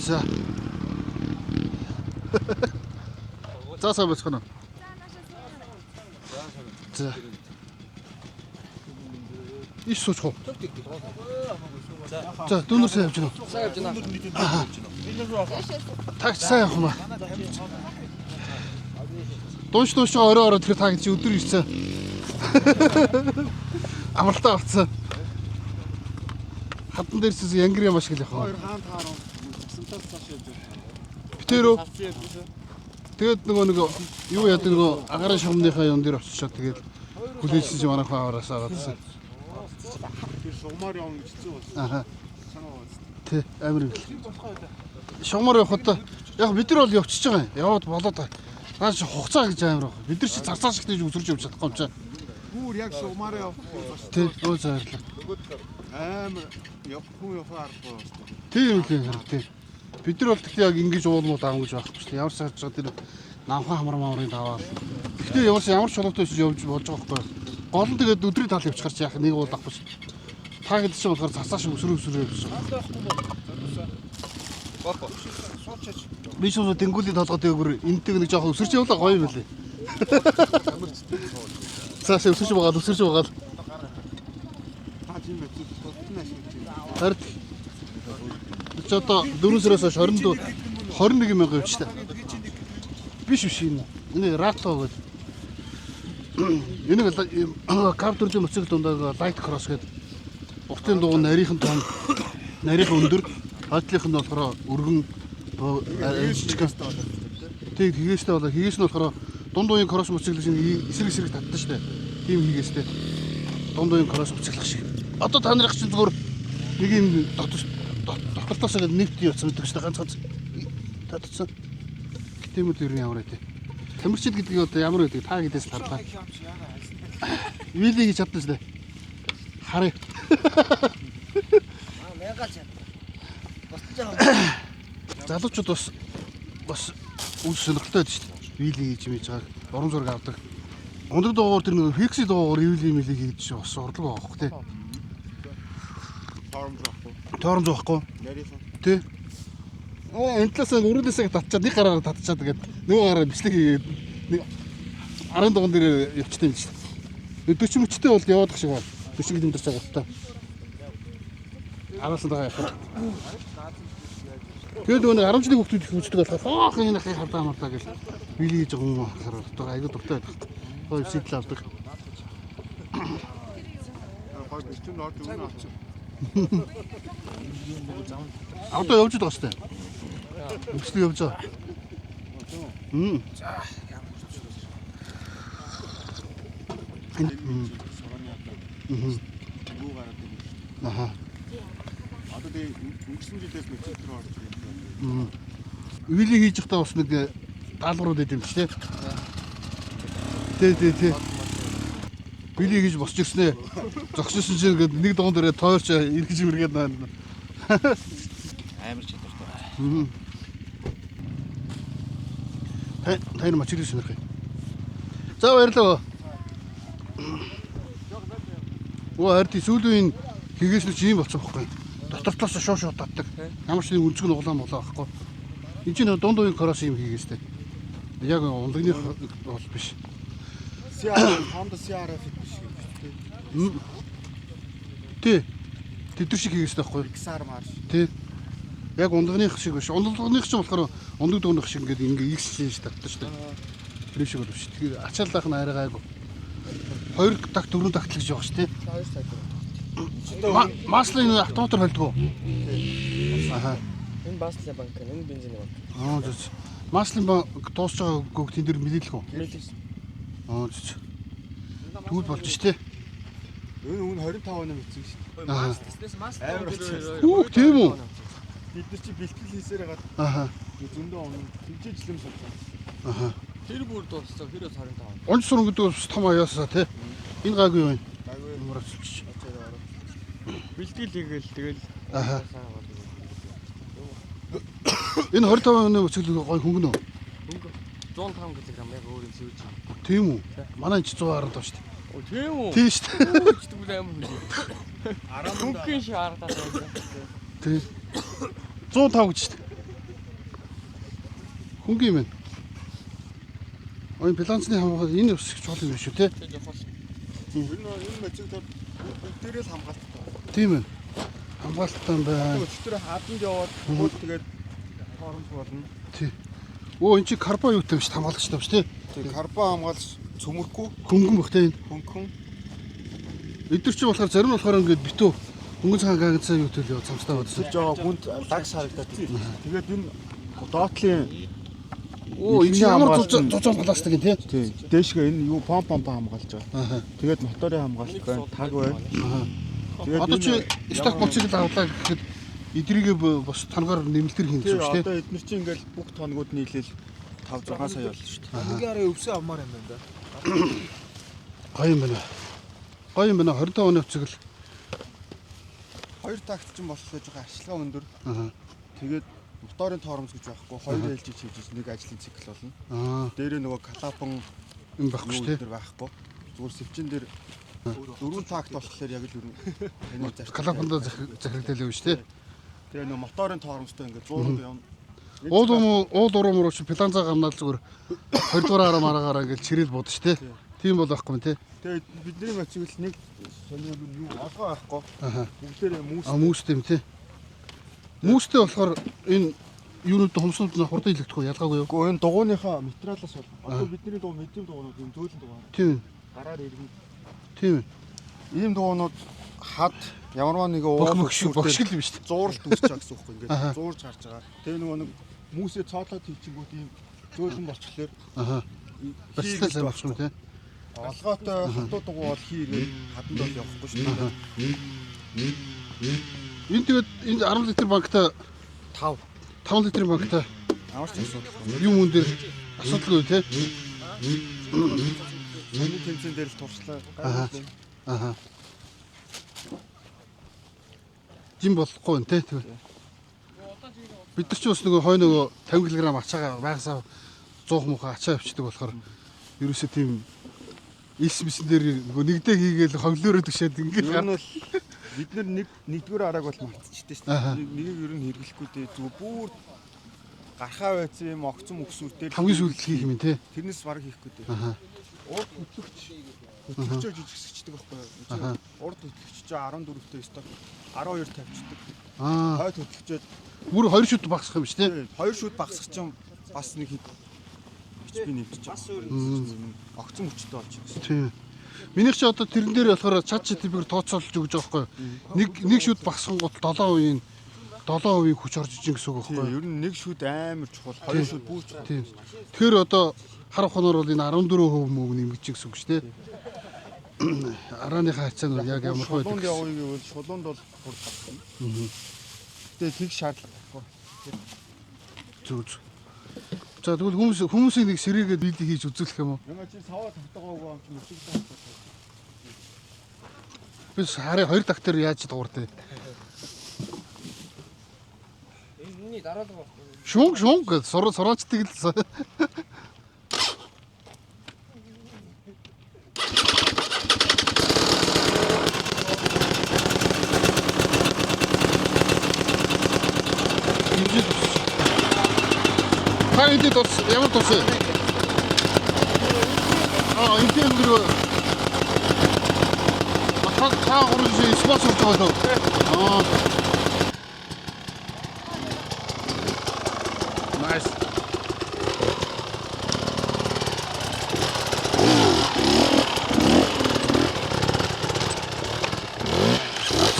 За. За сайн бацхан уу. За. Иш суучих уу? За, дүүнэр сайн явж байна уу? Сайн явж байна. Тагч сайн явах юм аа. Дуунч орой тэр та гэж өдөр ирсэн. Амралтаа авцсан. Хатан дээрсээс янгир юм ашиг л явах. Хоёр хаан тааруу гисэмтээс цааш явж байна. Битэрөө. Тэгээд нөгөө юу яадаг нөгөө агаарын шугамныхаа юм дээр очичоод тэгээд хүлээжсэн чи манайх аваараас агаадсан. Тэр шугамаар явна гэж хэцүү болсон. Аха. Санаа байна. Тэ амир юм. Шугамаар явхад яг бид нар бол явчихж байгаа юм. Яваад болоод наа чи хугацаа гэж амир баг. Бид нар чи царцааш их тийж өсөрч явж чадахгүй юм чаа. Гүүр яг шугамаар явах гэж. Тэ өө заярлаа. Амар явахгүй явах аргагүй байна. Тийм үгүй хэрэгтэй. Бид нар бол тэгэхээр яг ингэж уулмууд аав гэж байхгүй шүү дээ. Ямар ч хаж байгаа тэр намхан хамрын таваад. Гэхдээ ямар ч чулуутай явж болж байгаа байхгүй. Гол нь тэгээд өдрийн тал явчихар чи яах нэг уул авахгүй шүү. Та хэд ч болохоор цацааш өсрөө явж байгаа. Баахгүй. Суучаач. Би шууд тэнгуулийн толгойд өгөр энэдэг нэг жоохон өсөрч явлаа гоё юм билээ. Цааш өсөрч байгаа. Та тийм мэт тотны ашиг. Хард. Чи одоо 4 сараас хойш 21 мянга явчихлаа. Биш энэ рато гэдэг. Энийг кап төрлийн моцик дундаа лайт кросс гэдэг. Уртын дуу нарийнхан том, нарийнхан өндөр, хойдлынх нь болохоор өргөн жижигхэн. Тэг хийгээстэй болоо хийгээс нь болохоор дунд уян кросс моциклж эсрэг татдаг штэ. Тийм хийгээстэй. Дунд уян кросс моциклах шиг. Одоо та нарыг чинь зүгээр нэг юм дотортоос нэвт явцсан гэдэг чинь ганц татсан. Тийм үү ямар ээ. Тамирчид гэдэг нь одоо ямар байдаг та гэдээс харлаа. Вили гэж чадсан шүү дээ. Харъя. Мягач. Босч байгаа. Залуучууд бас үл сонирхолтой байдаг шүү дээ. Вили гэж мэж байгаа. Уран зураг авдаг. Ундаг дуугаар тэр нэг фикси дуугаар вили мэлийг хийж бас урлаг байгаа хөх тий. Тоором зоохгүй. Нарийнхан. Тий. Энэ талаас өрөөдөөсөө татчаад нэг гараараа татчаад тэгээд нөгөө гараа бичлэг хийгээд нэг 10 дуган дээр явчихсан юм шүү дээ. 40 мөчтэй бол яваад шиг байна. 40 км цагтаа. Араас нь байгаа яах. Тэгээд нөгөө 10 жилийн хүүхдүүд их үздэг болохоор энэ ахыг хардаа мартаа гэж били хийж байгаа юм хараад айгүй дуртай байдаг. Хой сэтэл авдаг. Гой бэлтэн орж өгнө авчих. Одоо явж байгаа шүү дээ. Өчтөд явж байгаа. За Аха. Одоо тэгээ өнгөрсөн жилээс мэтэл рүү орж ирсэн. Вили хийж байхдаа бас нэг даалгаврууд өгд юм чи тий. Тий. Вили хийж босч ирснэ. Зогссон чинь ингээд нэг дуган дээрээ тойрч эргэж мэргээд байна. Амар чадвартай. Тань мачирис сонирхъя. За баярлалаа. Арти сүүлийн хийгээс нь ийм болсон байхгүй. Дотортоос шоо татдаг. Ямар ч нэг өнцөг нь улаан байхгүй. Энд чинь дунд уян кросс юм хийгээстэй. Яг унлагных бол биш. Honda CR-F биш. Тий. Тэдэр шиг хийгээстэй байхгүй. XR марш. Тий. Яг унлагных шиг биш. Унлагных чинь болохоор ундаг дуунах шиг ингээ X хийж татдаг шүү дээ. Тэр шиг бол биш. Тэгэхээр ачааллах нь арай гайгүй. 2 такт 4 тактлаж явах шүү дээ. 2 сая. Маслын автоматор холдгоо. Аха. Энэ Баслын банк, энэ бензиний банк. Зүг. Маслын банк дуусж байгаа гог тэн дээр мэдээлэх үү? Мэдээлсэн. Зүг. Тэгвэл болж штэ. Энэ 25 оны мэдсэн шүү. Маслээс масл. Тийм үү? Бид нар чи бэлтгэл хийсээр хагаад. Аха. Зөндөө оноо тэмцээжлэм шалгасан. Аха. Тэр бүр дууссан. Хэрэг 25. Онц суран гэдэг бас том аяасаа тий. Энэ гайгүй юм. Гайгүй Мөрөсч. Бэлтгэл хийгээл тэгэл. Аха. Энэ 25 оны өцгөл гой хөнгөнө. Хөнгө 105 кг яг өөр юм сүйж. Тийм үү? Манай ч 110 тоо штэ. Оо тийм үү? Тийм штэ. Тэгвэл амар хөлөө. Хөнгөн шиг харагдаад байна. Тий. 105 гэж штэ. Хөнгөн юм. Ой балансны хамгаал энэ ус их чухал юм шүү те. Тэг явах. Энэ мацигтод бүгдээрээ л хамгаалалттай. Тийм ээ. Хамгаалалттай байна. Өчтөр хаданд яваад хөл тэгээд хоромж болно. Тий. Оо эн чи карбон юутай биш хамгаалагчтай биш те. Тэгээд карбон хамгаалж цөмөрхгүй Хөнгөн бахтай энэ. хөнгөн. Эдгэр чи болохоор зарим нь болохоор ингээд битүү хөнгөн цагаан гагцаа юу төлөө цамцтай бодсон. Сэрж байгаа хүнд лагс харагдаад тийм. Тэгээд энэ доотлын Оо энэ ямар зузаан пластик юм те. тий. Дээшгээ энэ юу помп хамгаалж байгаа. Аа. Тэгээд моторын хамгаалалт байна. Таг байна. Тэгээд Одоо чи сток болцыг л авлаа гэхэд эдрийгээ бас тангаар нэмэлтэр хийн тий. гэж шүү Одоо эдгээр чинь ингээл бүх тоногуд нийлээл 5-6 сая болно шүү дээ. Хамгийн арай өвсөн аммаар юм байна да. Гоё юм байна. Гоё юм байна. 25 оны өцөг л. Хоёр такт чинь болохоор жоохон арчилгаа өндөр. Аа. Тэгээд моторын тоормс гэж байхгүй. Хоёр ээлжиж хийж нэг ажлын цикл болно. Аа. Дээрээ нөгөө калапан юм байхгүй шүү те. өндөр байхгүй. Зүгээр сэвчин дээр 4 такт болохоор яг л юу энэ зарчим. Калапанда захирагдал юм шүү те. Тэгээ нөгөө моторын тоормстой ингээд 100 явна. Уул урам руу чи планзаа гамнаад зүгээр 2 дугаар араагаараа ингээд чирэл бодож те. Тийм бол байхгүй юм те. Тэгээ бидний мачиг л нэг сониол юу олгоо байхгүй. Аа. Бүгдээрээ мүүс. А мүүстэй юм те. Мүүстэй болохоор энэ юунууд хумснууд нь хурдан илэгдэх үү ялгаагүй юу? Гэхдээ энэ дугууныхаа материалаас бол одоо бидний дугуй медиум дугуйнууд энэ зөөлөн дугуй. Тийм. Гараар иргэн. Тийм. Ийм дугуйнууд хад ямарваа нэг Богшил юм шүү дээ. зууралт үүсэж байгаа гэсэн үг байхгүй. Аха. Ингээд зуурж гарч байгаа. Тэгээ нөгөө нэг мүүсээ цоолоод хийчихгүүд ийм зөөлөн болчихлоо. Аха. Бастай сайн болчих юм те. Олгоотой хатуу дугуй бол хийгээд хаданд бол явахгүй шүү дээ. Энэ тэгээд энэ 10 литр банктай 5 литрийн банктай Аварч асуудал. юм үн дээр асуудалгүй те. Сони тэмцэн дээр л туршлаа. Аха. Аха. Жим болохгүй юм те. Бид нар ч бас нөгөө хой нөгөө 50 кг ачаагаа байгасаа 100 муухай ачаа авчдаг болохоор ерөөсөө тийм илс мисэн дээр нөгөө нэгдээ хийгээл хоглоороо тгшээд Ер ингээд нь бол бид нар нэгдүгээр арааг бол мартчихжээ шүү Аха. дээ. Нэгийг ер нь хэрэглэхгүй дээ. Зүгээр бүр гархаа байцсан юм огцом өксүүтэй хамгийн сүүлд хийх юм те. тэрнээс бараг хийхгүй дээ. Аха. Урд хөтлөгчөө жижигсгчдэг байхгүй Аха. юу? Урд хөтлөгчөө 14-тэй сток 12 тавьчихдаг. Аа. Хойд хөтлөгчөө Бүр 2 шүд багсах юм шүү те. хоёр шүд багсах чинь бас нэг хэд HP нэмчих. Бас огцом хүчтэй болж байна. Тийм. Минийх чи одоо тэрэн дээр болохоор чат GTP-гээр тооцоолж өгч байгаа байхгүй. Нэг шүд багсангууд 7% хүч орж ижин гэсэн үг Тийм, байхгүй. ер нь нэг шүд амар чухал, хоёр шүд бүр чухал. Тийм. Тэгэхээр одоо харах хоноор бол энэ 14% мөг нэмгэж гэсэн үг шүү дээ. Арааныхаа хацаа нь яг ямар хөө Шулуунд байдаг. явъя гэвэл шулуунд бол бүр гарсан. Тэгээ тэг шаардлагагүй. Зүг. За тэгвэл хүмүүсийн нэг сэрээгээд видео хийж үзүүлэх юм уу? Яна чи саваа тавтагаагүй юм чи мөчөг таа. Би хараа 2 дактер яаж дуурдээ. Энэний дараалал баггүй. Шунг гэж сураачдаг л. Хайд тус ямар тус? Энэ дээр хаа орж спонсор тавьдаг. Nice.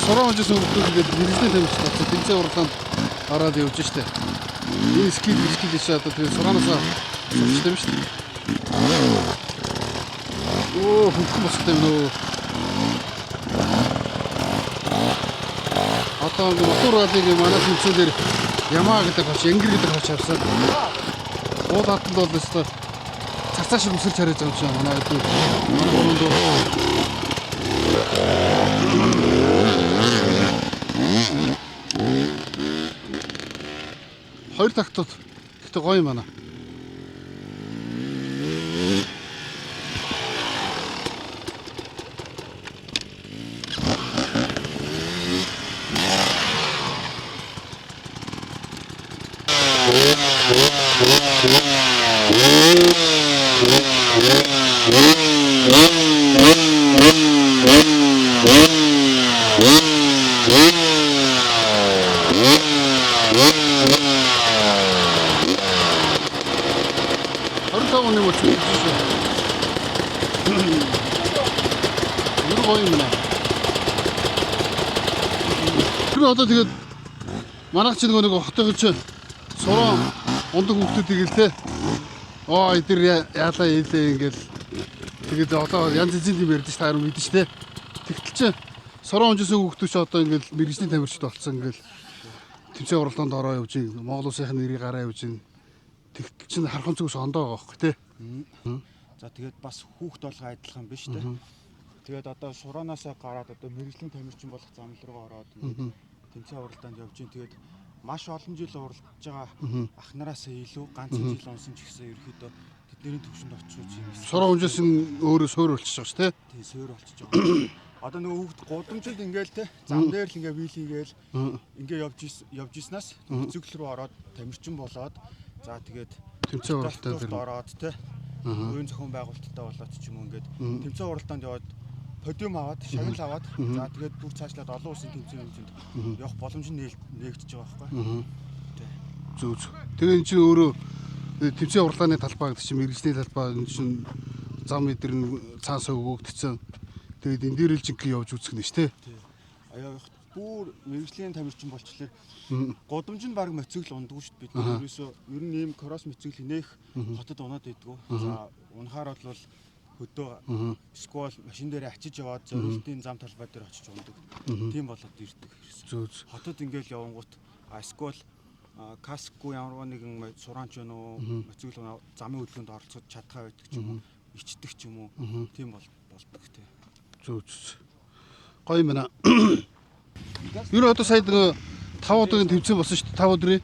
Сороож сүнхгээд нэрэлтэй тамирчид тэнцээ уралдаанд ороод явж штэ. Энэ скил чи одоо тэр сураанасаа сурчдаг юм штэ. Оо хөнгөн бостой юм нөө. Одоо мотор раллиг манай тэмцээнээр Ямаа гэдэг хоч, Энгэр гэдэг хоч авсан. Уул хатанд бол өстой цацаа шиг өсөрч хараж байгаа юм шиг манай хэд манай горонд хоёр тактууд гэхдээ гоё юм байна. 어른타고 내뭐 주시. 이거 보이면. 그럼 одоо тэгээд манайх чинь нэг хотойгоо чи сураа ундаг хүмүүсийг л те эдгээр яалаа ийлээ ингээл тэгээд одоо янз янзын юм ярьдэж та мэдэн ш те тэгтэл чи сураа унжсэн хүмүүс ч одоо ингээл мэрэгжлийн тамирчид болцсон ингээл тэмцээн уралдаанд ороо явж ин Монгол улсынхаа нэрийг гараа явж ин тэгтэл чи хархан зүгс ондоо байгаа байхгүй те. За тэгээд бас хүүхд болгоо адилхан биш те. Тэгээд одоо сураанаас гараад одоо мэрэгжлийн тамирчин болох зам руугаа ороод тэмцээн уралдаанд явж ин тэгээд маш олон жил уралдаж байгаа ах нараас илүү ганцхан жил онсон ч гэсэн ерөөхдөө тэдний төвшөнд очиж юм. Сураа унжсэн өөрөө суур болчихж байгаа ш те. Тий суур болчихж байгаа. Одоо нөгөө хүүхд гудамжинд ингээл те зам дээр л ингээ бийлийгээл ингээ явж иснаас цэглэл рүү ороод тамирчин болоод за тэгээд тэмцээн уралдаанд ороод те үеийн зохион байгуулалттай болоод ч юм уу ингээд тэмцээн уралдаанд яваад подиум аваад шагнал аваад за тэгээд бүр цаашлаад олон улсын тэмцээн хэмжээнд явах боломж нээгдэж байгаа байхгүй. Зүг. Тэгээ эн чинь өөрөө тэмцээн уралдааны талбай гэдэг чинь мэрэгжлийн талбай энэ чинь зам эдэр нь цаасаа өгөгдсөн. Тэгээд энэ дээр л жинхэнэ явж үзэх нь ш тэ. Аяа бүр мэрэгжлийн тамирчин болчихлоо. Гудамж нь баг моцигл ундгүй шүү дээ бид. Ерөөсөө ер нь ийм кросс моцигл нэх хотод унаад байдгүй. За унахаар бол хөдөө сквал машин дээр ачиж яваад зорилтын зам талбай дээр очиж ундаг. Тийм болоод ирдэг ерөөсөө. Хотод ингээл явангуут сквал каску ямар нэгэн сураанч юм уу моцигл замын хөдөлгөөнд оролцож чадхаа байдаг ч юм уу ичдэг ч юм уу тийм болдог тий. Зүг. Гоё юм байна. Юу одоо сая 5 удаагийн тэмцээн болсон шүү дээ 5 өдрийн.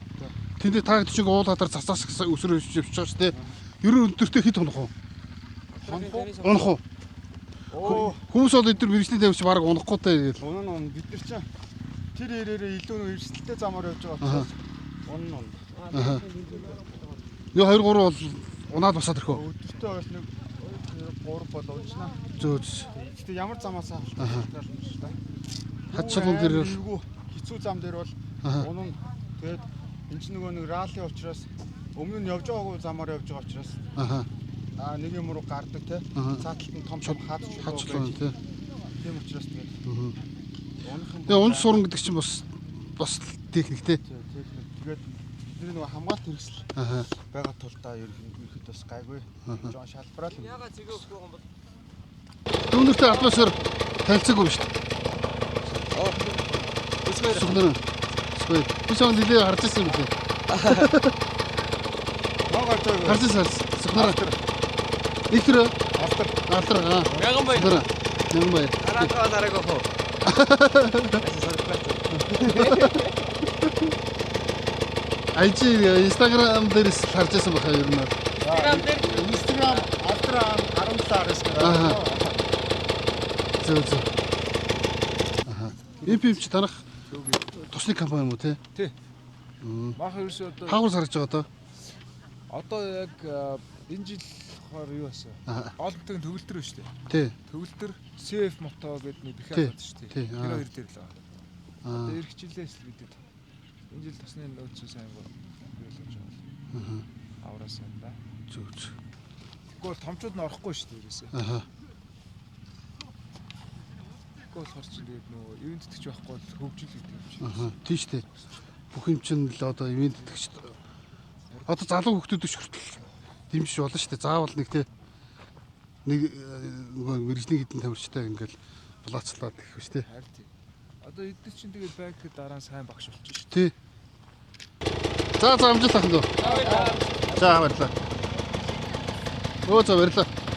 Тэндээ таагд шиг уул хатар цацаас өсрөө явж байгаа шүү дээ. Ер нь өдөртөө хэд хонох вэ? Унах уу? Хүмүүс бол эдгээр мэрэгжлийн тамирч баг унахгүй таа гээл. Унаа бид нар чинь тэр ирээрээ илүү эрсдэлтэй замаар явж байгаа учраас унаа. Юу 2 3 бол унаад босоод ирэх үү? Өдөртөө бас нэг 3 бол уншнаа. Зүг. Гэтэ ямар замаас хаалт шүү дээ. Хадчилгуун дээр бол хэцүү зам дээр бол унаа. Тэгээд энэ ч нөгөө нэг ралли учраас өмнө нь явж байгаагүй замаар явж байгаа учраас нэг юм руу гардаг те цааталт нь том том хадчилгуун те. Тийм учраас тэгээд Тэгээ унж сурна гэдэг чинь бас техник те. Тэгээд бидний нөгөө хамгаалт хэрэгсэл байгаа тул та ерөөхдөө бас гайгүй жоон шалбараа л яга зэгээ өгөх юм бол Дүүнэртэй атмосфер танилцаагүй шүү дээ. Сүхнэр. Би ч нэлээ харж ирсэн юм лээ. Харж ирсэн. Сүхнэр. Ихтер. Алтар. Мяган бай. Мяган бай. Араагаа дараагаа хоо. Айчи Instagram дээр харж ирсэн баха ер нь. Instagram Алтар 17 гэсэн. Зөв. Эпч танах тусны компани юм уу те? Тий. Мах ерөөсөө одоо Хаагур сарж байгаа доо. одоо яг энэ жил хоор юу басан? Олонтын төгөлтөр байна шүү дээ. Тий. Төгөлтөр CF мото гэдэг нэг их Тий. хаад шүү дээ. Тий. Тэр хоёр дээр л байгаа. Одоо ирэх жилээс л бидэд энэ жил тасны нөөцөө сайн гоо юу болж байгаа. Авраа сайн да. Зүг. Тэгвэл томчууд нь орохгүй шүү дээ ерөөсөө. Болохоор чи тэгээд нөгөө ивент итгэж байхгүй бол хөгжил гэдэг юм чинь. Тийм шүү дээ. Бүх юм чинь л одоо ивент итгэж одоо залуу хүмүүсд ч хүртэл дэмжиж болно шүү дээ. Заавал нэг те нэг нөгөө мэрэгжлийн хэдэн тамирчтай ингээл булаацлаад гэх биш те. Харин тийм. Одоо эдгээр чинь тэгээд байг дараа нь сайн багш болчих шүү. Тий. За амжилт ахын дөө. За баярлалаа. Өө за баярлалаа.